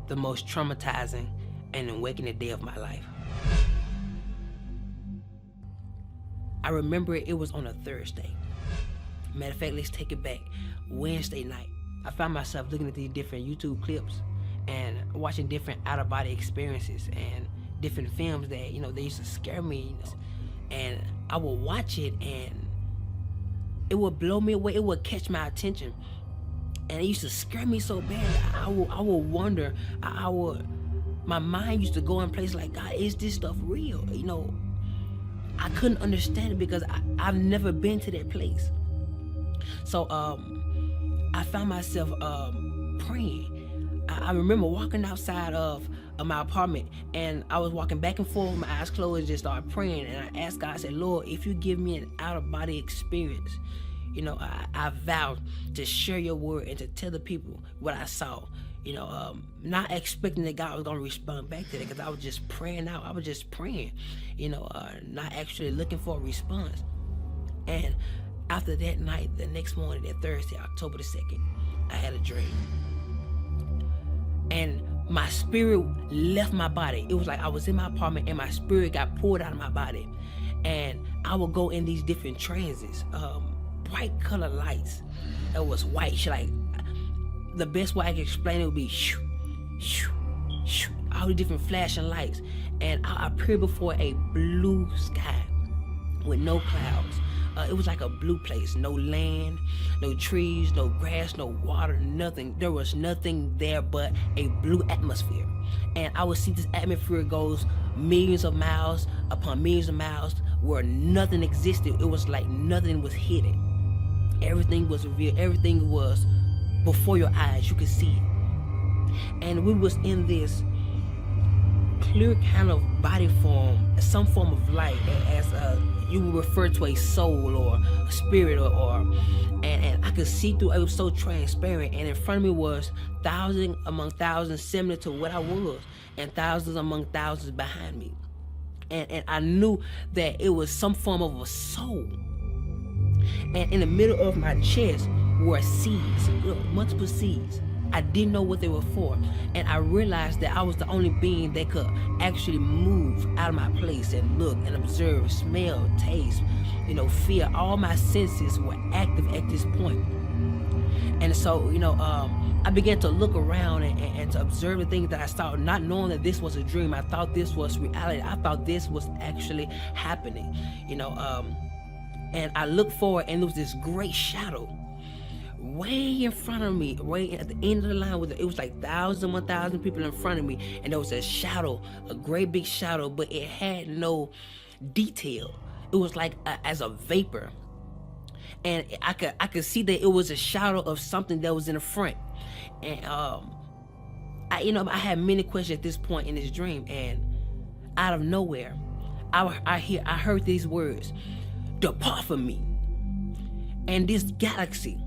the most traumatizing and awakening day of my life. I remember it was on a Thursday. Matter of fact, let's take it back. Wednesday night, I found myself looking at these different YouTube clips and watching different out-of-body experiences and different films that, they used to scare me. And I would watch it and it would blow me away. It would catch my attention. And it used to scare me so bad. I would wonder, my mind used to go in places like, God, is this stuff real? I couldn't understand it because I've never been to that place. So I found myself praying. I remember walking outside of my apartment, and I was walking back and forth with my eyes closed, just started praying. And I asked God, I said, Lord, if you give me an out-of-body experience, I vowed to share your word and to tell the people what I saw. Not expecting that God was going to respond back to that, because I was just praying out. I was just praying, not actually looking for a response. And after that night, the next morning, that Thursday, October the 2nd, I had a dream. And my spirit left my body. It was like I was in my apartment and my spirit got pulled out of my body. And I would go in these different transits, bright color lights. It was white, like the best way I can explain it would be shoo, shoo, shoo, all the different flashing lights. And I appeared before a blue sky with no clouds. It was like a blue place, no land, no trees, no grass, no water, nothing. There was nothing there but a blue atmosphere. And I would see this atmosphere goes millions of miles upon millions of miles where nothing existed. It was like nothing was hidden. Everything was revealed. Everything was before your eyes. You could see it. And we was in this clear kind of body form, some form of light, as you would refer to a soul or a spirit and I could see through. It was so transparent, and in front of me was thousands among thousands similar to what I was, and thousands among thousands behind me. And I knew that it was some form of a soul. And in the middle of my chest were seeds, multiple seeds. I didn't know what they were for, and I realized that I was the only being that could actually move out of my place and look and observe, smell, taste, feel. All my senses were active at this point. And so, I began to look around and to observe the things that I saw, not knowing that this was a dream. I thought this was reality. I thought this was actually happening, and I looked forward, and there was this great shadow way in front of me, way at the end of the line. It was like 1,000 people in front of me, and there was a shadow, a great big shadow, but it had no detail. It was like as a vapor, and I could see that it was a shadow of something that was in the front. And I had many questions at this point in this dream, and out of nowhere, I heard these words: "Depart from me." And this galaxy,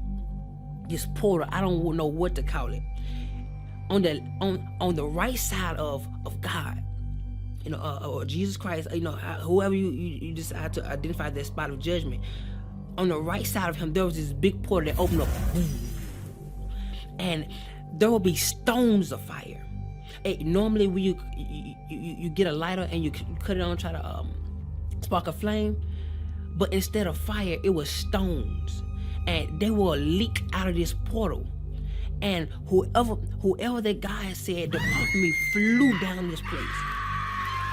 this portal, I don't know what to call it, on the right side of God, or Jesus Christ, whoever you decide to identify that spot of judgment, on the right side of him, there was this big portal that opened up, and there will be stones of fire. Normally when you get a lighter and you cut it on, try to spark a flame, but instead of fire, it was stones. And they will leak out of this portal, and whoever that guy said depart from me flew down this place,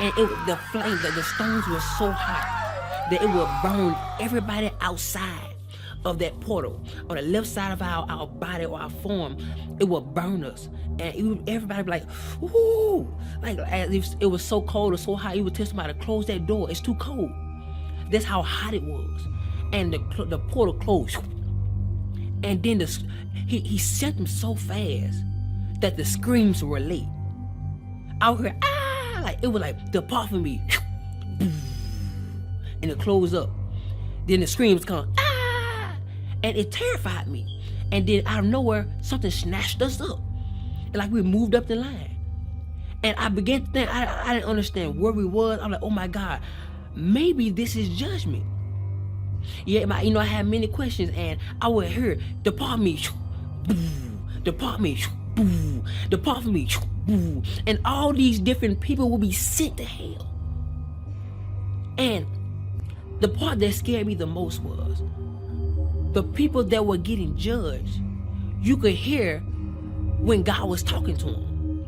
and the stones were so hot that it would burn everybody outside of that portal. On the left side of our body or our form, it would burn us, and everybody would be like, ooh, like as if it was so cold or so hot. You would tell somebody to close that door. It's too cold. That's how hot it was, and the portal closed. And then he sent them so fast that the screams were late. I would hear, like it was like, depart from me, and it closed up. Then the screams come, and it terrified me. And then out of nowhere, something snatched us up, and like we moved up the line. And I began to think, I didn't understand where we was. I'm like, oh my God, maybe this is judgment. Yeah, I had many questions, and I would hear, depart me, depart me, boo, depart from me, boo. And all these different people will be sent to hell. And the part that scared me the most was the people that were getting judged. You could hear when God was talking to them,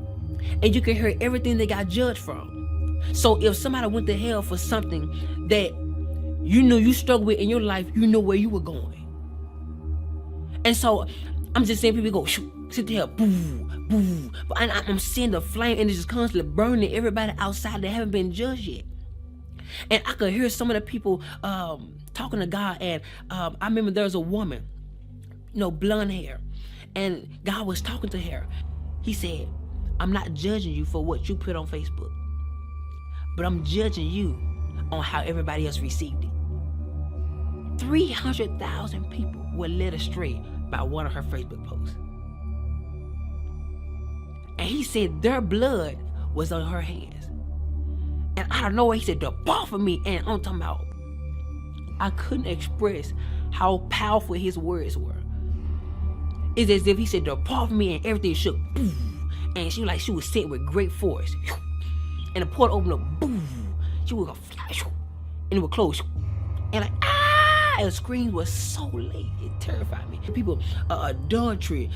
and you could hear everything they got judged from. So if somebody went to hell for something that you knew you struggled with in your life, you know where you were going. And so I'm just seeing people go, sit there, boo, boo. And I'm seeing the flame, and it's just constantly burning everybody outside that haven't been judged yet. And I could hear some of the people talking to God. And I remember there was a woman, blonde hair, and God was talking to her. He said, I'm not judging you for what you put on Facebook, but I'm judging you on how everybody else received it. 300,000 people were led astray by one of her Facebook posts. And he said their blood was on her hands. And out of nowhere, he said, depart from me. And I'm talking about, I couldn't express how powerful his words were. It's as if he said, depart from me, and everything shook. Boom. And she was sent with great force. And the portal opened up. Boom. She would go fly. And it would close. And the screams was so late. It terrified me. People, adultery,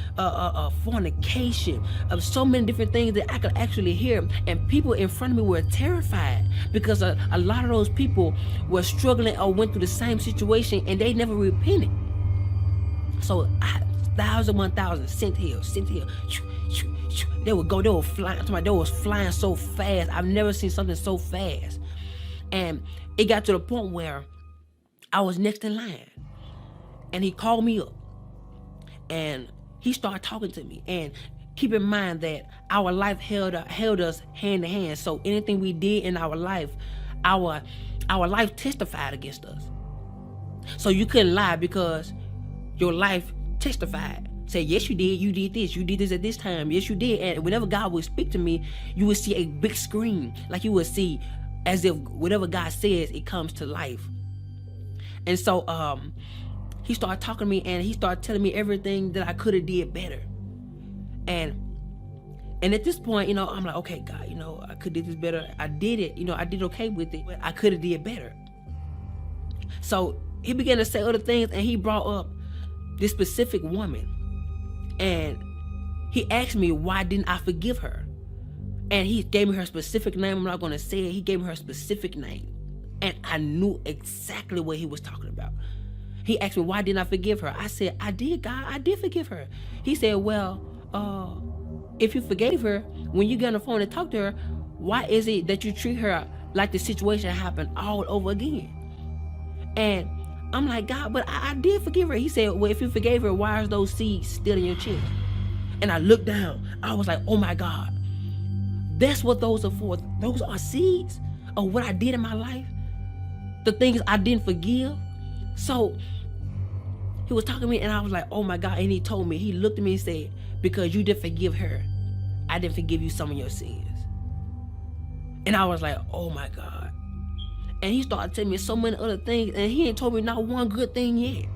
fornication, so many different things that I could actually hear. And people in front of me were terrified because a lot of those people were struggling or went through the same situation, and they never repented. So 1,000 sent here. They would go, they were flying. They was flying so fast. I've never seen something so fast. And it got to the point where I was next in line, and he called me up, and he started talking to me. And keep in mind that our life held us hand to hand. So anything we did in our life, our life testified against us. So you couldn't lie because your life testified. Say, yes, you did this at this time, yes, you did. And whenever God would speak to me, you would see a big screen, like you would see as if whatever God says, it comes to life. And so he started talking to me, and he started telling me everything that I could have did better. And at this point, I'm like, okay, God, I could have did this better. I did it, I did okay with it, but I could have did better. So he began to say other things, and he brought up this specific woman. And he asked me, why didn't I forgive her? And he gave me her specific name. I'm not going to say it. He gave me her specific name. And I knew exactly what he was talking about. He asked me, why didn't I forgive her? I said, I did, God. I did forgive her. He said, well, if you forgave her, when you get on the phone and talk to her, why is it that you treat her like the situation happened all over again? And I'm like, God, but I did forgive her. He said, well, if you forgave her, why are those seeds still in your chest? And I looked down. I was like, oh my God. That's what those are for. Those are seeds of what I did in my life. The things I didn't forgive. So he was talking to me, and I was like, oh my God. And he told me, he looked at me and said, because you didn't forgive her, I didn't forgive you some of your sins. And I was like, oh my God. And he started telling me so many other things, and he ain't told me not one good thing yet.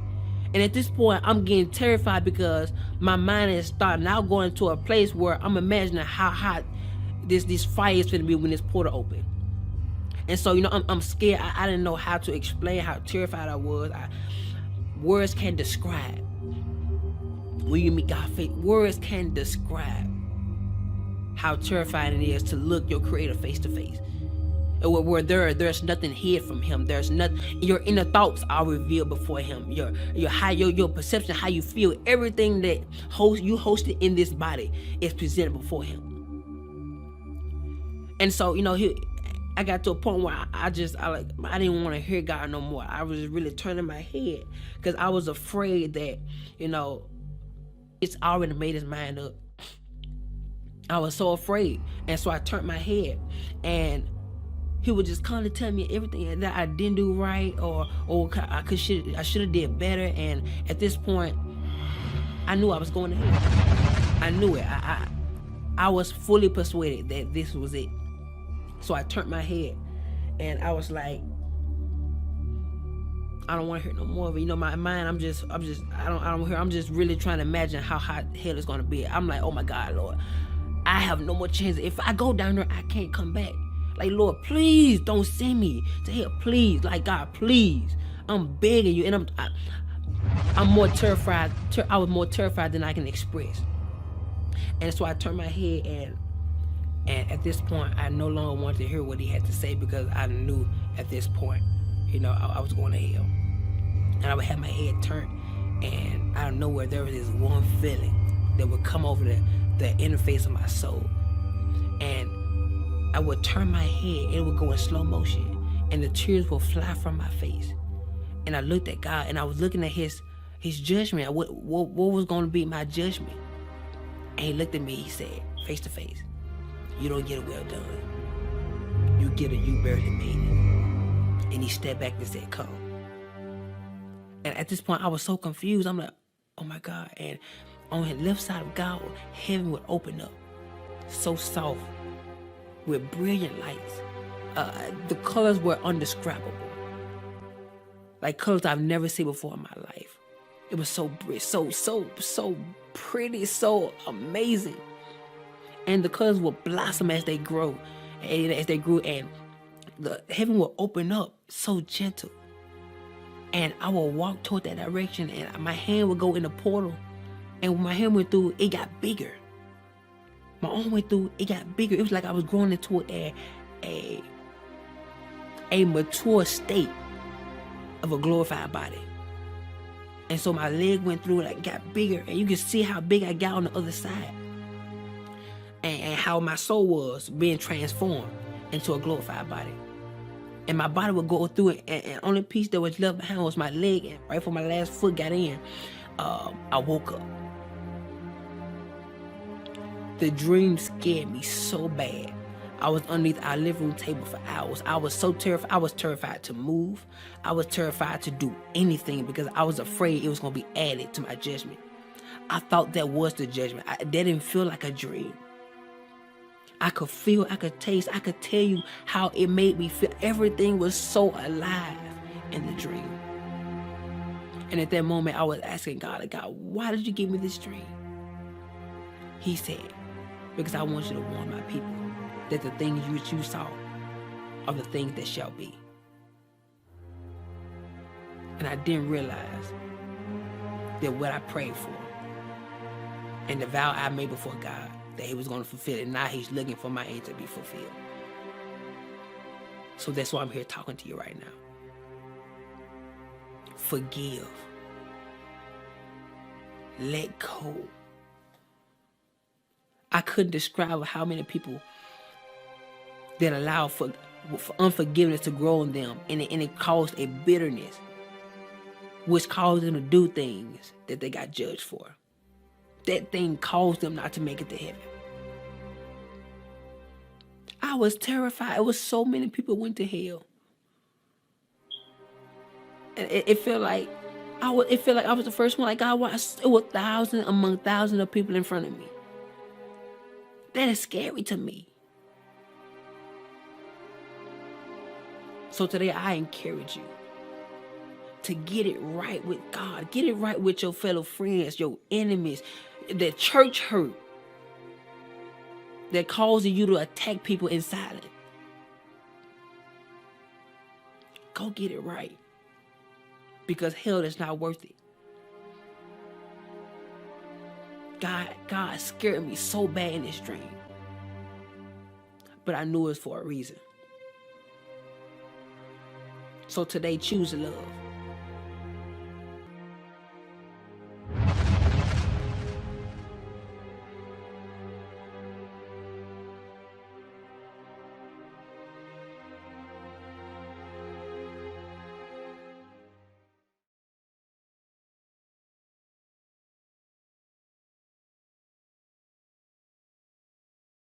And at this point, I'm getting terrified because my mind is starting now going to a place where I'm imagining how hot this fire is going to be when this portal open. And so, I'm scared. I didn't know how to explain how terrified I was. Words can't describe. When you meet God face, words can't describe how terrifying it is to look your Creator face to face. Where there's nothing hid from Him. There's nothing. Your inner thoughts are revealed before Him. Your perception, how you feel, everything that you hosted in this body is presented before Him. And so, I got to a point where I didn't want to hear God no more. I was really turning my head because I was afraid that, it's already made his mind up. I was so afraid. And so I turned my head, and he would just constantly tell me everything that I didn't do right, or I should have did better. And at this point, I knew I was going to hell. I knew it. I was fully persuaded that this was it. So I turned my head, and I was like, I don't want to hear no more of it. My mind, I'm just really trying to imagine how hot hell is going to be. I'm like, oh my God, Lord, I have no more chance. If I go down there, I can't come back. Like, Lord, please don't send me to hell. Please, like, God, please. I'm begging you. And I'm more terrified. I was more terrified than I can express. And so I turned my head, and at this point, I no longer wanted to hear what he had to say, because I knew at this point, I was going to hell. And I would have my head turned, and out of nowhere, there was this one feeling that would come over the interface of my soul. And I would turn my head, and it would go in slow motion, and the tears would fly from my face. And I looked at God, and I was looking at his judgment. What was going to be my judgment? And he looked at me, he said, face to face, you don't get a well done. You get a you barely made it. And he stepped back and said, come. And at this point, I was so confused. I'm like, oh my God. And on the left side of God, heaven would open up, so soft, with brilliant lights. The colors were indescribable. Like colors I've never seen before in my life. It was so pretty, so amazing. And the colors will blossom as they grow, and and the heaven will open up so gentle. And I will walk toward that direction, and my hand would go in the portal. And when my hand went through, it got bigger. My arm went through, it got bigger. It was like I was growing into a mature state of a glorified body. And so my leg went through and it got bigger, and you can see how big I got on the other side, and how my soul was being transformed into a glorified body. And my body would go through it, and only piece that was left behind was my leg. And right before my last foot got in, I woke up. The dream scared me so bad. I was underneath our living room table for hours. I was so terrified. I was terrified to move. I was terrified to do anything, because I was afraid it was going to be added to my judgment. I thought that was the judgment. That didn't feel like a dream. I could feel, I could taste, I could tell you how it made me feel. Everything was so alive in the dream. And at that moment, I was asking God, why did you give me this dream? He said, because I want you to warn my people that the things which you saw are the things that shall be. And I didn't realize that what I prayed for and the vow I made before God, that he was going to fulfill it. Now he's looking for my end to be fulfilled. So that's why I'm here talking to you right now. Forgive. Let go. I couldn't describe how many people that allow for unforgiveness to grow in them, and it caused a bitterness, which caused them to do things that they got judged for. That thing caused them not to make it to heaven. I was terrified. It was so many people went to hell. And it felt like I was the first one. Like God, it was thousands among thousands of people in front of me. That is scary to me. So today I encourage you to get it right with God. Get it right with your fellow friends, your enemies, the church hurt that causes you to attack people in silence. Go get it right, because hell is not worth it. God scared me so bad in this dream, but I knew it was for a reason. So today, choose love.